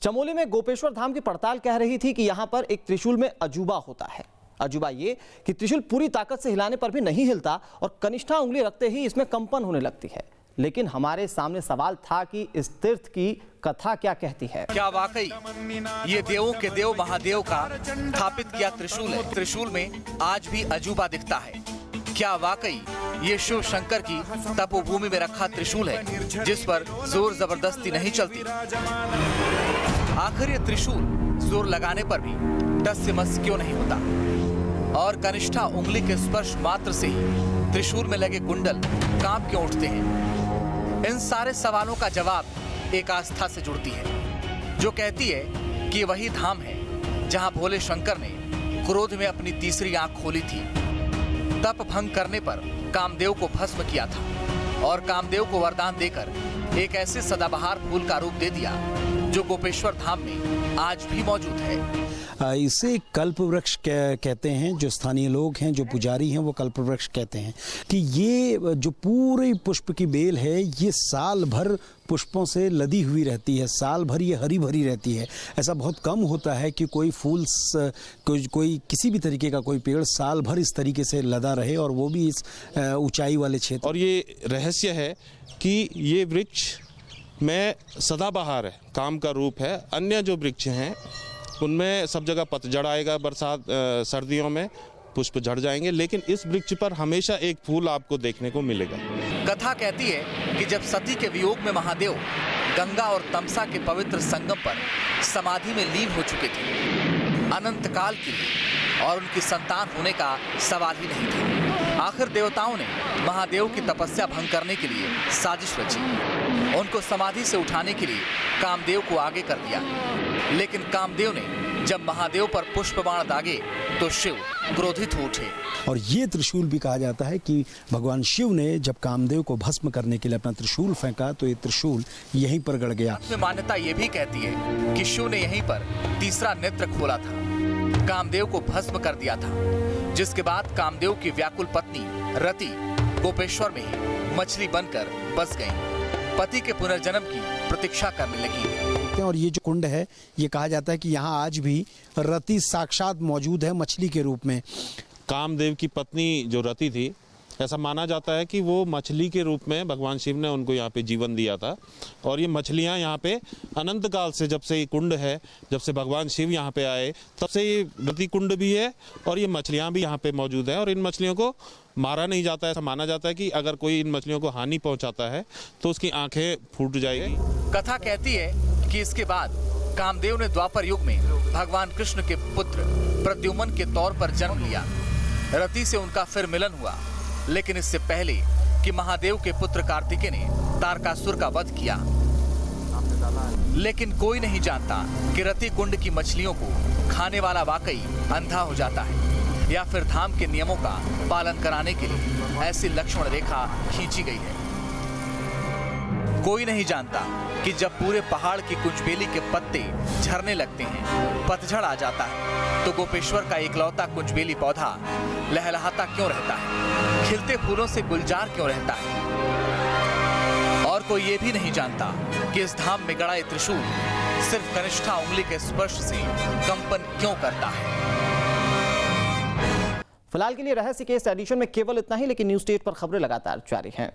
चमोली में गोपेश्वर धाम की पड़ताल कह रही थी कि यहाँ पर एक त्रिशूल में अजूबा होता है। अजूबा ये कि त्रिशूल पूरी ताकत से हिलाने पर भी नहीं हिलता और कनिष्ठा उंगली रखते ही इसमें कंपन होने लगती है। लेकिन हमारे सामने सवाल था कि इस तीर्थ की कथा क्या कहती है। क्या वाकई ये देवों के देव महादेव का स्थापित किया त्रिशूल है? त्रिशूल में आज भी अजूबा दिखता है। क्या वाकई ये शिव शंकर की तपोभूमि में रखा त्रिशूल है जिस पर जोर जबरदस्ती नहीं चलती? आखिर ये त्रिशूल जोर लगाने पर भी टस से मस क्यों नहीं होता और कनिष्ठा उंगली के स्पर्श मात्र से ही त्रिशूल में लगे कुंडल कांप क्यों उठते हैं? इन सारे सवालों का जवाब एक आस्था से जुड़ती है जो कहती है कि वही धाम है जहां भोले शंकर ने क्रोध में अपनी तीसरी आंख खोली थी। तप भंग करने पर कामदेव को भस्म किया था और कामदेव को वरदान देकर एक ऐसे सदाबहार फूल का रूप दे दिया जो गोपेश्वर धाम में आज भी मौजूद है। इसे कल्प वृक्ष कहते हैं। जो स्थानीय लोग हैं, जो पुजारी हैं, वो कल्प वृक्ष कहते हैं कि ये जो पूरी पुष्प की बेल है ये साल भर पुष्पों से लदी हुई रहती है, साल भर ये हरी भरी रहती है। ऐसा बहुत कम होता है कि कोई फूल कोई किसी भी तरीके का कोई पेड़ साल भर इस तरीके से लदा रहे और वो भी इस ऊंचाई वाले क्षेत्र। और ये रहस्य है कि ये वृक्ष में सदाबहार है, काम का रूप है। अन्य जो वृक्ष हैं उनमें सब जगह पतझड़ आएगा, बरसात सर्दियों में पुष्प झड़ जाएंगे, लेकिन इस वृक्ष पर हमेशा एक फूल आपको देखने को मिलेगा। कथा कहती है कि जब सती के वियोग में महादेव गंगा और तमसा के पवित्र संगम पर समाधि में लीन हो चुके थे, अनंत काल के लिए और उनकी संतान होने का सवाल ही नहीं था। आखिर देवताओं ने महादेव की तपस्या भंग करने के लिए साजिश रची। उनको समाधि से उठाने के लिए कामदेव को आगे कर दिया, लेकिन कामदेव ने जब महादेव पर पुष्प बाण दागे तो शिव क्रोधित हो उठे। और ये त्रिशूल भी कहा जाता है कि भगवान शिव ने जब कामदेव को भस्म करने के लिए अपना त्रिशूल फेंका तो ये त्रिशूल यहीं पर गड़ गया। मान्यता ये भी कहती है कि शिव ने यहीं पर तीसरा नेत्र खोला था, कामदेव को भस्म कर दिया था, जिसके बाद कामदेव की व्याकुल पत्नी रति गोपेश्वर में ही मछली बनकर बस गई, पति के पुनर्जन्म की प्रतीक्षा करने लगी। और ये जो कुंड है ये कहा जाता है कि यहाँ आज भी रति साक्षात मौजूद है मछली के रूप में। कामदेव की पत्नी जो रति थी, ऐसा माना जाता है कि वो मछली के रूप में भगवान शिव ने उनको यहाँ पे जीवन दिया था और ये मछलियाँ यहाँ पे अनंत काल से, जब से ये कुंड है, जब से भगवान शिव यहाँ पे आए तब से ये रति कुंड भी है और ये मछलियाँ भी यहाँ पे मौजूद हैं और इन मछलियों को मारा नहीं जाता है। ऐसा माना जाता है कि अगर कोई इन मछलियों को हानि पहुँचाता है तो उसकी आंखें फूट जाएगी। कथा कहती है कि इसके बाद कामदेव ने द्वापर युग में भगवान कृष्ण के पुत्र प्रद्युम्न के तौर पर जन्म लिया। रति से उनका फिर मिलन हुआ, लेकिन इससे पहले कि महादेव के पुत्र कार्तिकेय ने तारकासुर का वध किया। लेकिन कोई नहीं जानता कि रति कुंड की मछलियों को खाने वाला वाकई अंधा हो जाता है या फिर धाम के नियमों का पालन कराने के लिए ऐसी लक्ष्मण रेखा खींची गई है। कोई नहीं जानता कि जब पूरे पहाड़ की कुंजबेली के पत्ते झरने लगते हैं, पतझड़ आ जाता है, तो गोपेश्वर का इकलौता कुंजबेली पौधा लहलहाता क्यों रहता है, खिलते फूलों से गुलजार क्यों रहता है। और कोई ये भी नहीं जानता कि इस धाम में गड़ा ये त्रिशूल सिर्फ कनिष्ठा उंगली के स्पर्श से कंपन क्यों करता है। फिलहाल के लिए रहस्य के इस एडिशन में केवल इतना ही, लेकिन न्यूज़ स्टेट पर खबरें लगातार जारी हैं।